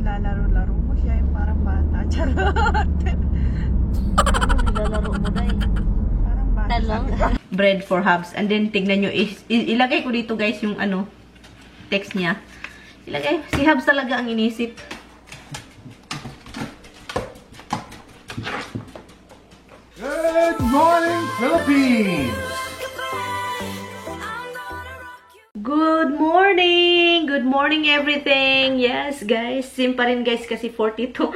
nilalaro-laro mo siya yung parang bata. Charot! Nilalaro mo dahil. Parang bata. Talong. Bread for Hubs. And then, tignan nyo, ilagay ko dito guys yung ano, text niya. Ilagay, si Hubs talaga ang inisip. Good morning, Philippines! Good morning! Good morning everything! Yes guys, same pa rin guys kasi 42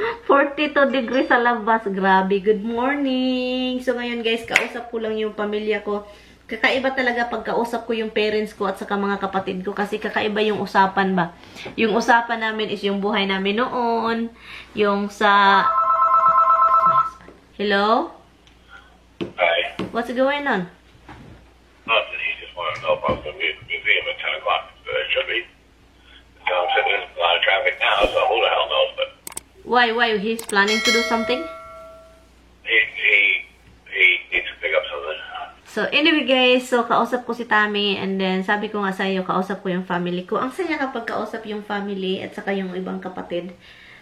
degrees sa labas. Grabe, good morning! So ngayon guys, kausap ko lang yung pamilya ko. Kakaiba talaga pagkausap ko yung parents ko at saka mga kapatid ko kasi kakaiba yung usapan ba. Yung usapan namin is yung buhay namin noon, yung sa... Hello? Hi. What's going on? Nothing. He just wanted to know if I was going to be at the museum at 10 o'clock. It should be. You know, I'm sitting in a lot of traffic now, so who the hell knows, but... Why? He's planning to do something? He needs to pick up something. So, anyway guys, so kausap ko si Tami and then sabi ko nga sa iyo, kausap ko yung family ko. Ang saya kapag kausap yung family at saka yung ibang kapatid.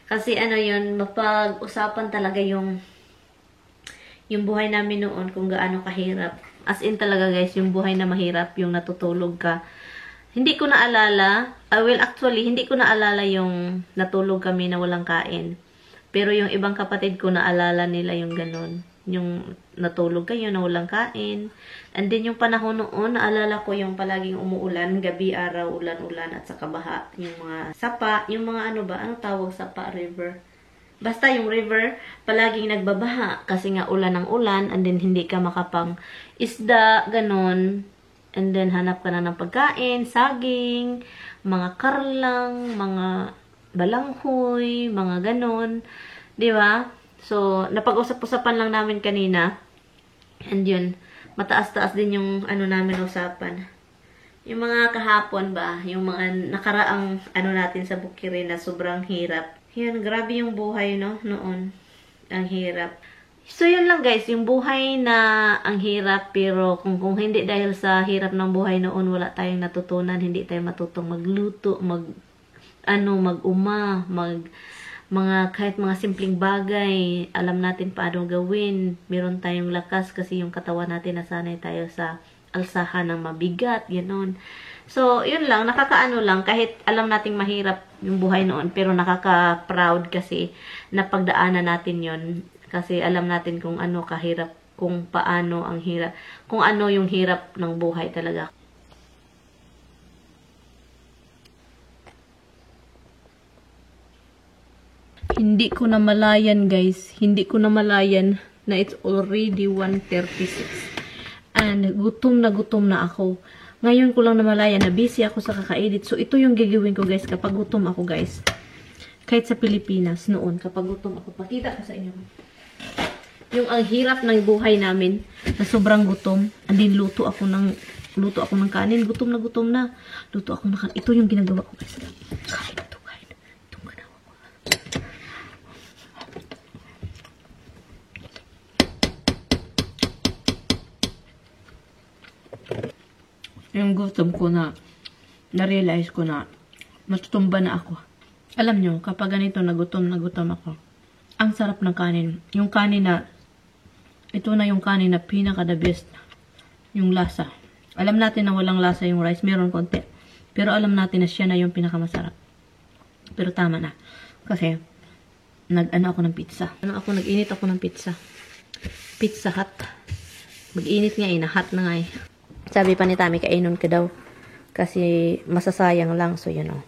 Kasi ano yun, mapag-usapan talaga yung buhay namin noon kung gaano kahirap. As in talaga guys, yung buhay na mahirap, yung natutulog ka. Hindi ko naalala, well actually, hindi ko naalala yung natulog kami na walang kain. Pero yung ibang kapatid ko naalala nila yung ganun. Yung natulog kayo na walang kain. And then yung panahon noon, naalala ko yung palaging umuulan, gabi, araw, ulan-ulan at saka baha. Yung mga sapa, yung mga ano ba, ano tawag sapa, river? Basta yung river, palaging nagbabaha kasi nga ulan ng ulan and then hindi ka makapang isda, ganon. And then hanap ka na ng pagkain, saging, mga karlang, mga balanghoy, mga ganon. Di ba? So, napag-usap-usapan lang namin kanina. And yun, mataas-taas din yung ano namin usapan. Yung mga kahapon ba, yung mga nakaraang ano natin sa Bukirin na sobrang hirap. Yun, grabe yung buhay, no? Noon. Ang hirap. So, yun lang guys. Yung buhay na ang hirap. Pero kung hindi dahil sa hirap ng buhay noon, wala tayong natutunan. Hindi tayo matutong magluto, kahit mga simpleng bagay. Alam natin paano gawin. Meron tayong lakas kasi yung katawan natin nasanay tayo sa alsahan ng mabigat. Ganon. So, yun lang, nakakaano lang, kahit alam nating mahirap yung buhay noon, pero nakaka-proud kasi napagdaanan natin yun. Kasi alam natin kung ano kahirap, kung paano ang hirap, kung ano yung hirap ng buhay talaga. Hindi ko na malayan guys, hindi ko na malayan na it's already 1:36. And gutom na ako. Ngayon ko lang namalayan na busy ako sa kaka-edit. So, ito yung gagawin ko guys kapag gutom ako guys. Kahit sa Pilipinas noon, kapag gutom ako. Pakita ko sa inyo. Yung ang hirap ng buhay namin na sobrang gutom. And then, luto ako ng kanin. Gutom na. Luto ako ng kanin. Ito yung ginagawa ko guys. Kain ito. Itong ganawa ko. Yung gutom ko na-realize ko na matutumba na ako. Alam nyo, kapag ganito nagutom ako, ang sarap ng kanin. Yung kanin na, ito na yung kanin na pinaka-the best. Yung lasa. Alam natin na walang lasa yung rice, meron konti. Pero alam natin na siya na yung pinaka-masarap. Pero tama na. Kasi, nag-init ako ng pizza. Pizza Hut. Mag-init nga hot na nga eh. Sabi pa ni Tami, kainon ka daw. Kasi masasayang lang. So, yun o.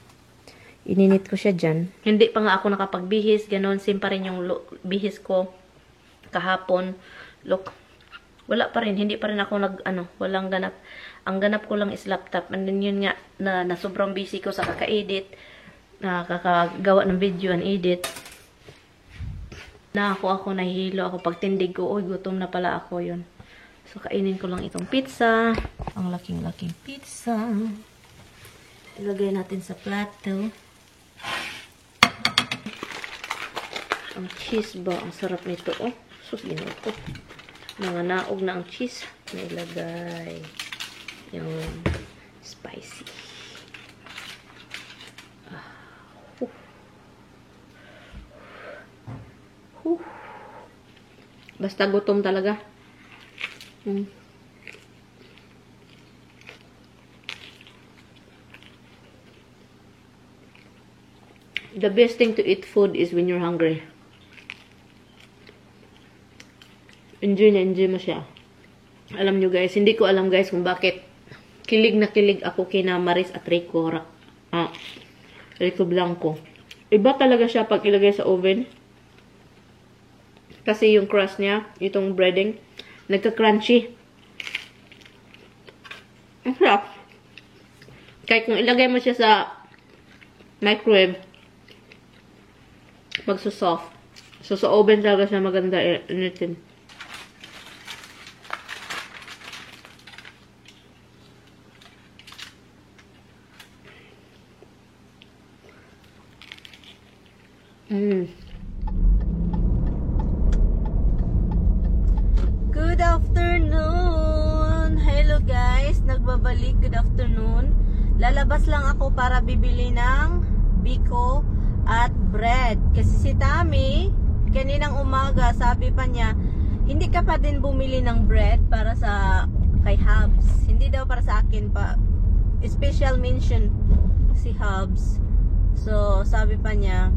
Ininit ko siya dyan. Hindi pa nga ako nakapagbihis. Ganon, same pa rin yung bihis ko kahapon. Look. Wala pa rin. Hindi pa rin ako walang ganap. Ang ganap ko lang is laptop. And then yun nga, na sobrang busy ko sa kaka-edit. Nakakagawa ng video and edit. Ako nahihilo ako. Pag tindig ko, uy, gutom na pala ako yun. So, kainin ko lang itong pizza. Ang laking-laking pizza. Ilagay natin sa plato. Ang cheese ba? Ang sarap nito. Oh, sus, ginoo. Mga naog na ang cheese. Nailagay. Yung spicy. Basta gutom talaga. The best thing to eat food is when you're hungry. Enjoy na enjoy mo siya. Alam nyo guys, hindi ko alam guys kung bakit kilig na kilig ako kina Maris at Rico Blanco. Iba talaga siya pag ilagay sa oven. Kasi yung crust niya, itong breading, nagka-crunchy. Ang sarap. Kahit kung ilagay mo siya sa microwave, magsusoft. So, sa oven talaga siya maganda initin. Good afternoon! Hello guys! Nagbabalik. Good afternoon. Lalabas lang ako para bibili ng biko at bread. Kasi si Tami, kaninang umaga, sabi pa niya, hindi ka pa din bumili ng bread para sa kay Hubs. Hindi daw para sa akin pa. Special mention si Hubs. So, sabi pa niya,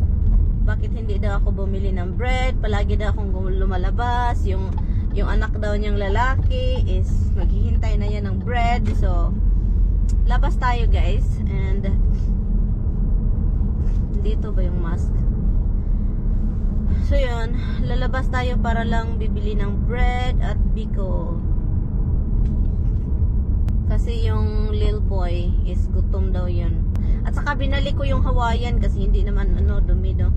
bakit hindi daw ako bumili ng bread? Palagi daw akong lumalabas. Yung anak daw niyang lalaki is maghihintay na yan ng bread. So, labas tayo guys. And, dito ba yung mask? So, yun. Lalabas tayo para lang bibili ng bread at biko. Kasi yung little boy is gutom daw yun. At saka binali ko yung Hawaiian kasi hindi naman dumi daw.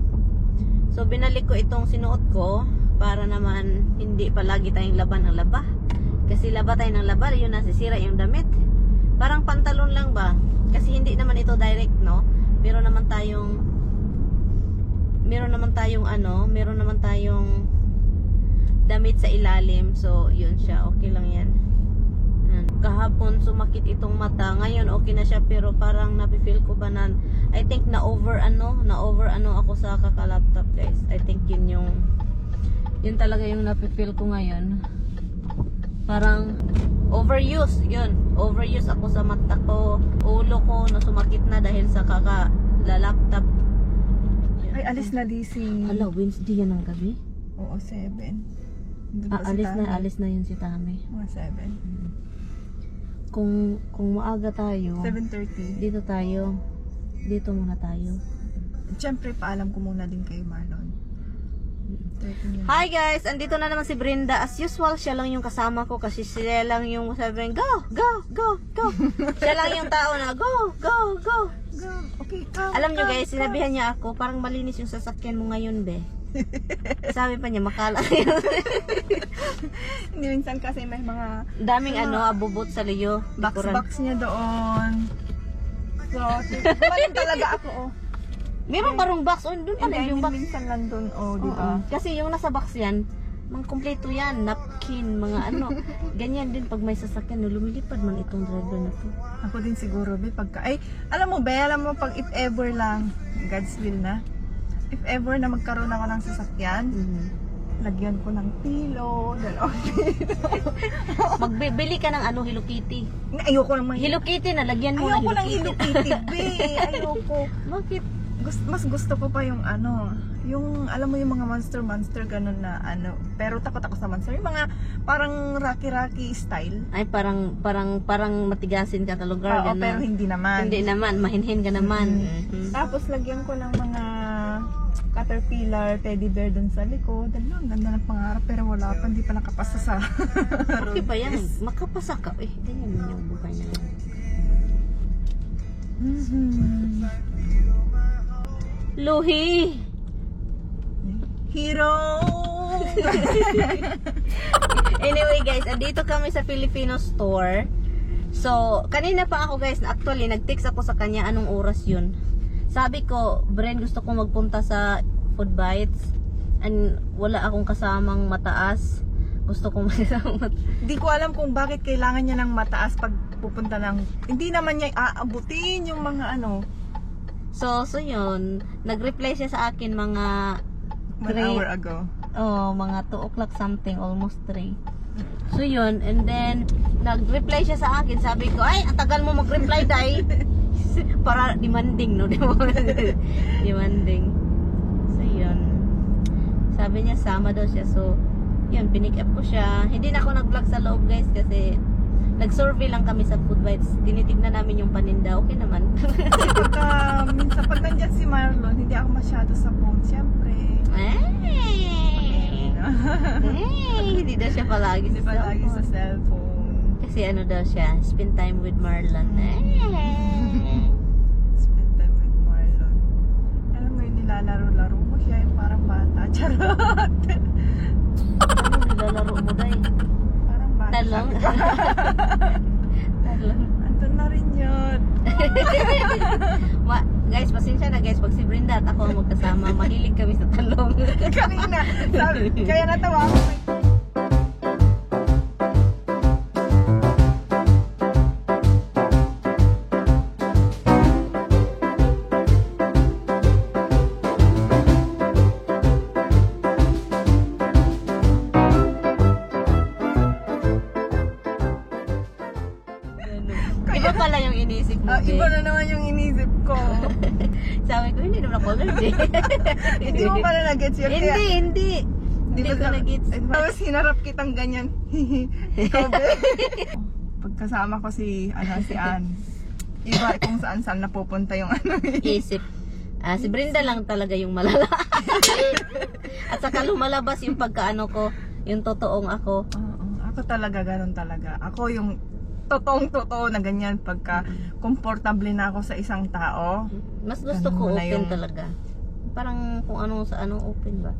So, binalik ko itong sinuot ko para naman hindi palagi tayong laban ng laba. Kasi laba tayo ng laba, yun nasisira yung damit. Parang pantalon lang ba? Kasi hindi naman ito direct, no? Meron naman tayong damit sa ilalim. So, yun siya. Okay lang yan. Kahapon sumakit itong mata. Ngayon okay na siya pero parang napifeel ko ba na I think na over ako sa kaka-laptop guys. I think yun talaga yung napifeel ko ngayon. Parang overuse. Overuse ako sa mata ko. Ulo ko na sumakit na dahil sa kaka-laptop. Ay, alis na di si... Hala, Wednesday yan ang gabi? Oo, 7. Alis na yun si Tami. Mga 7. Kung maaga tayo, 7:30. Dito muna tayo. Siyempre, paalam ko muna din kay Marlon. 30 minutes. Hi guys! Andito na naman si Brenda. As usual, siya lang yung kasama ko kasi siya lang yung sabi, go! Siya lang yung tao na, go! Go. Okay, come. Alam nyo guys, sinabihan niya ako, parang malinis yung sasakyan mo ngayon, be. Sabi pa niya, makala yun. Hindi, minsan kasi may mga daming abubot sa liyo. box niya doon. So, kumain talaga ako, oh. Meron parang box, doon pa rin yung box. Minsan lang doon, di ba? Kasi yung nasa box yan, mga kompleto yan, napkin, mga ganyan din pag may sasakyan, lumilipad man itong driver na to. Ako din siguro, be, alam mo, pag if ever lang, God's will na, if ever na magkaroon ako ng sasakyan, lagyan ko ng pillow, dalawang pillow. Magbibili ka ng Hello Kitty. Ayoko ng Hello Kitty na, lagyan mo ng Hello Kitty. Ayoko. Bakit? Mas gusto ko pa yung yung alam mo yung mga monster ganun na pero takot ako sa monster, yung mga parang Rocky style. Ay parang matigasin ka sa lugar. Oo, pero hindi naman, mahinhin ka naman. Tapos lagyan ko ng mga caterpillar, teddy bear dun sa likod. Ang ganda ng pangarap pero wala pa, hindi pa nakapasa sa okay pa yan, makapasa ka. Ganyan yung buhay na yan. Luhi! Hero! Anyway guys, andito kami sa Filipino store. So, kanina pa ako guys, actually nag-text ako sa kanya anong oras yun. Sabi ko, Bren, gusto kong magpunta sa Food Bites and wala akong kasamang mataas. Gusto kong Hindi ko alam kung bakit kailangan niya ng mataas pag pupunta hindi naman niya aabutin yung mga So yun, nag-reply siya sa akin mga 1 hour ago. mga 2 o'clock something, almost 3. So yun, and then nag-reply siya sa akin. Sabi ko, ay, ang tagal mo mag-reply, day. Para demanding, no? Demanding. So yun. Sabi niya, sama daw siya. So, yun, pinick up ko siya. Hindi na ako nag-vlog sa loob, guys, kasi nag-survey lang kami sa food bites. Tinitignan namin yung paninda. Okay naman. Minsan pag nandyan si Marlon, hindi ako masyado sa phone. Siyempre. Hindi daw siya palagi Hindi pa lagi sa cellphone. Kasi ano daw siya, spend time with Marlon. Spend time with Marlon. Alam mo yung nilalaro-laro mo siya yung parang bata. Charot! Ano nilalaro mo, day? Parang bata. Talong? Talong. Andun na rin yun. Guys, pasensya na guys, pag si Brenda at ako ang magkasama, mahilig kami sa talong. Kanina. Kaya natawa ako. Iba pala yung inisip mo, Iba babe. na naman yung inisip ko. Sabi ko, hindi naman ako allergic. Hindi mo pala na-gets yun. Hindi, hindi. Di Hindi ba ko na-gets. Tapos hinarap kitang ganyan. Ikaw, be. Pagkasama ko si Ann. Iba kung saan napupunta yung Isip. Si Brenda lang talaga yung malala. At saka lumalabas yung pagkaano ko, yung totoong ako. Oo, ako talaga, ganun talaga. Ako yung totoong-totoo na ganyan pagka komportable na ako sa isang tao. Mas gusto Ganun ko mo na open yung- talaga. Parang kung ano sa ano open ba.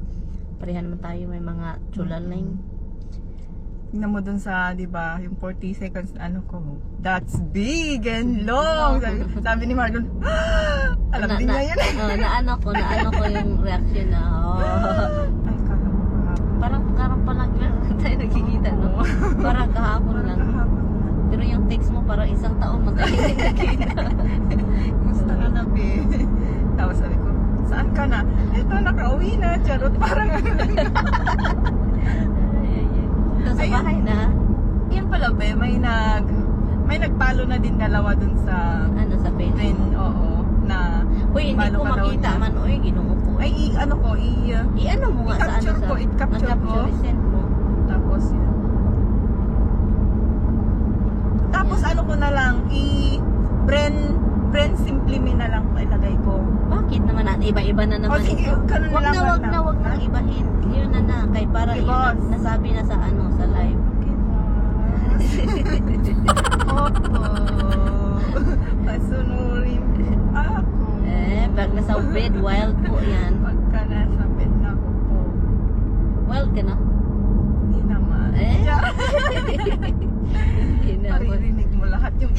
Parehan naman tayo, may mga chulaling. Tingnan mo dun sa, di ba, yung 40 seconds na ano ko. That's big and long. Sabi ni Marlon, alam din niya yun. Naano ko yung reaction na, Ay, kala mo kahapon. parang palag lang tayo nagkikita, no? Parang kahapon lang. Kahapon na. Pero yung text mo parang isang taon mo tayo nagkikita. Gusto na na, be. Tapos sabi ko, saan ka na? Ito, nakauwi na. Charot, parang ano lang. Ito sa Ayun. bahay na, Yan pala, be, may nagpalo na din dalawa dun sa ano sa page. pin, oo, na Uy, hindi palo ko ka daw makita niya. man. Uy, ginoo ko. Ay, ano ko, I-ano mo nga sa ano i-capture sa... ko, i-capture ko. i-send mo. tapos yun. Tapos ano ko na lang, brand simply me na lang ilagay ko. Bakit naman at iba-iba na naman sige, ito? ganun Wag lang, na, wag na, wag na ha? ibahin. Yun na. Kay para Okay, yun na, boss. nasabi na sa ano, sa live. Opo. Pasunurin ako. Pag nasa bed, wild po yan. Pagka nasa bed na ako po. Wild ka na? Hindi naman. Hindi naman. Maririnig mo lahat yung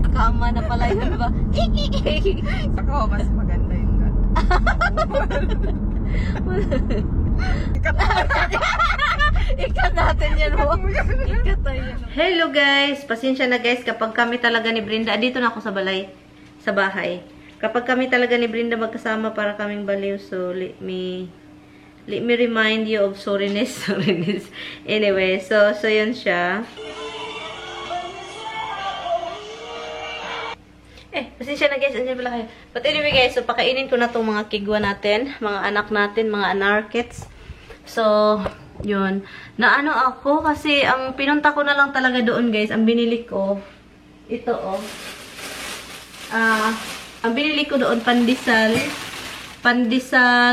Kama na pala yun ba? ako, mas maganda yung gano'n. Ikat natin yan mo. Ikat tayo yan. Hello guys! Pasensya na guys kapag kami talaga ni Brenda, dito na ako sa balay, sa bahay. Kapag kami talaga ni Brenda magkasama para kaming baliw, so let me remind you of sorriness. Anyway, so yun siya. Pasensya na guys, andyan pala kayo. But anyway guys, so pakainin ko na itong mga kigwa natin, mga anak natin, mga anarkets. So, yun. Naano ako kasi ang pinunta ko na lang talaga doon guys, ang binili ko, ito oh. Ang binili ko doon, pandesal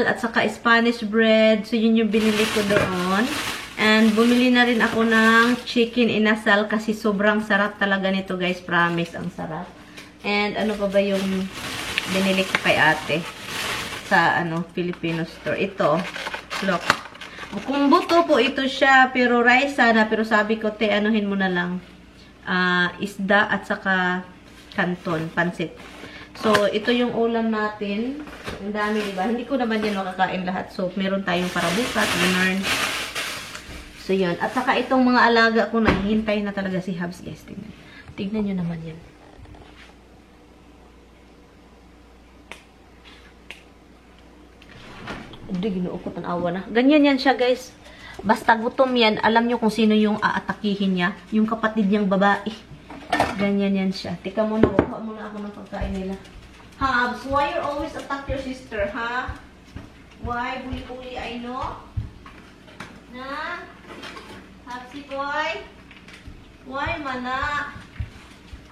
at saka Spanish bread. So, yun yung binili ko doon. And bumili na rin ako ng chicken inasal kasi sobrang sarap talaga nito guys. Promise, ang sarap. And ano pa ba yung binili ko kay ate sa Filipino store. Ito, look. Kung buto po ito siya, pero rice sana. Pero sabi ko, anuhin mo na lang. Isda at saka canton, pansit. So, ito yung ulam natin. Ang dami, diba? Hindi ko naman yan makakain lahat. So, meron tayong para bukas, ganun. So, yun. At saka itong mga alaga ko, nahihintay na talaga si Habs, guys. Tignan nyo naman yan. Hindi, ginuukot ang awa na. Ganyan yan siya, guys. Basta gutom yan, alam nyo kung sino yung aatakihin niya. Yung kapatid niyang babae. Ganyan yan siya. Tika muna, kuha muna ako ng pagkain nila. Habs, why you always attack your sister, ha? Why? Buli-buli, I know? Na? Habsi boy? Why, mana?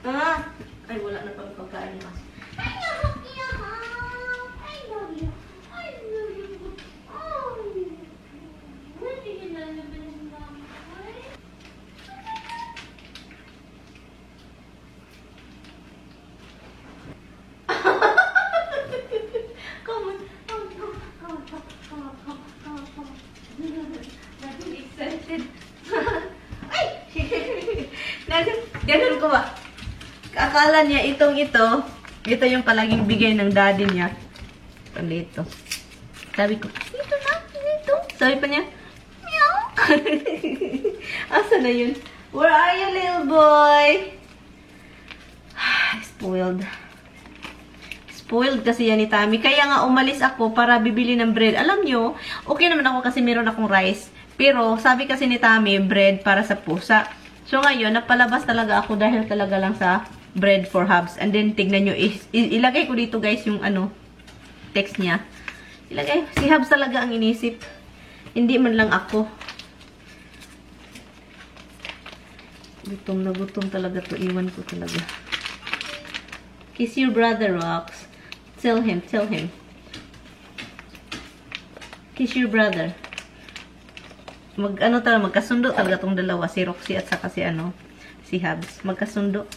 Ah? Ay, wala na pang pagkain niya. I love you, I love you. I love you. Oh. What do you love me, Mom? Come on. Nothing excited. Ay! Ganun ko ba? Akala niya ito yung palaging bigay ng daddy niya. Dito. Sabi ko, dito. Sabi pa niya, meow. Asa na yun? Where are you, little boy? Spoiled. Spoiled kasi yan ni Tammy. Kaya nga umalis ako para bibili ng bread. Alam nyo, okay naman ako kasi meron akong rice. Pero sabi kasi ni Tammy, bread para sa pusa. So ngayon, napalabas talaga ako dahil talaga lang sa bread for Habs. And then, tignan nyo, ilagay ko dito guys yung text niya. Ilagay, si Habs talaga ang inisip. Hindi man lang ako. Gutom na gutom talaga to. Iwan ko talaga. Kiss your brother, Rox. Tell him. Kiss your brother. Magkasundo talaga tong dalawa. Si Roxy at saka si Habs. Magkasundo.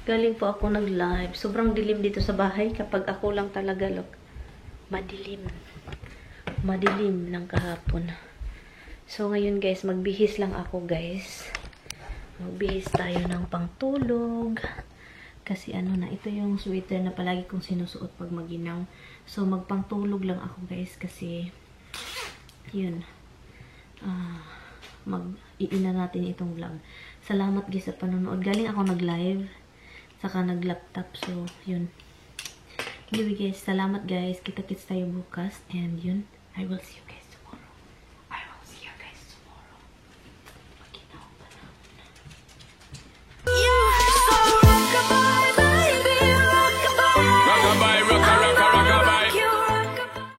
Galing po ako nag-live. Sobrang dilim dito sa bahay. Kapag ako lang talaga, look. Madilim. Madilim ng kahapon. So, ngayon guys, magbihis lang ako guys. Magbihis tayo ng pangtulog. Kasi ito yung sweater na palagi kong sinusuot pag maginaw. So, magpangtulog lang ako guys. Kasi, yun. Mag-iina natin itong vlog. Salamat guys sa panonood. Galing ako nag-live. Saka nag-laptop. So, yun. Anyway guys, salamat guys. Kita-kits tayo bukas. And yun, I will see you.